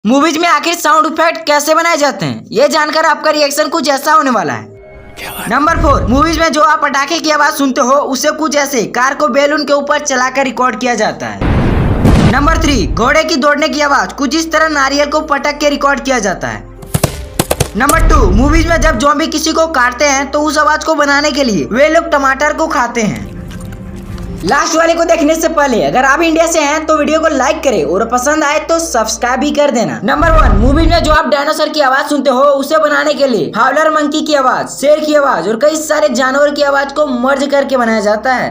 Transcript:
Movies में आखिर sound effect कैसे बनाए जाते हैं, ये जानकर आपका रिएक्शन कुछ ऐसा होने वाला है। नंबर 4, मूवीज में जो आप पटाखे की आवाज सुनते हो उसे कुछ ऐसे कार को बैलून के ऊपर चलाकर रिकॉर्ड किया जाता है। नंबर 3, घोड़े की दौड़ने की आवाज कुछ इस तरह नारियल को पटक के रिकॉर्ड किया जाता है। नंबर 2, मूवीज में जब ज़ॉम्बी किसी को काटते हैं तो उस आवाज को बनाने के लिए वे लोग टमाटर को खाते हैं। लास्ट वाले को देखने से पहले अगर आप इंडिया से हैं तो वीडियो को लाइक करें और पसंद आए तो सब्सक्राइब भी कर देना। नंबर 1, मूवी में जो आप डायनासोर की आवाज सुनते हो उसे बनाने के लिए हावलर मंकी की आवाज, शेर की आवाज और कई सारे जानवर की आवाज को मर्ज करके बनाया जाता है।